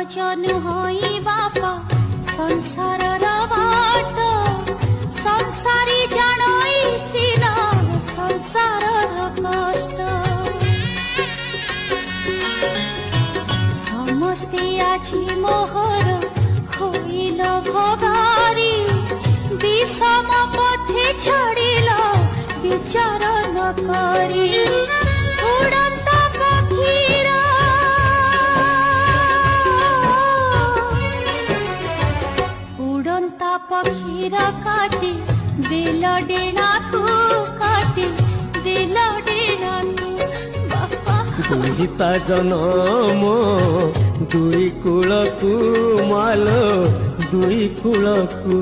सहज नुहई बापा संसार बाट संसारी जानई सिना संसार कष्ट समस्ते आछि मोहर होइल भगारी विषम पथे छाड़िल विचार न करी उड़ंत पक्षीर उड़ंत पक्षीर काटी दिल डेणा को काटी दिल डेणा दुहिता जनम दुई कूलकू मालो दुई कूलकू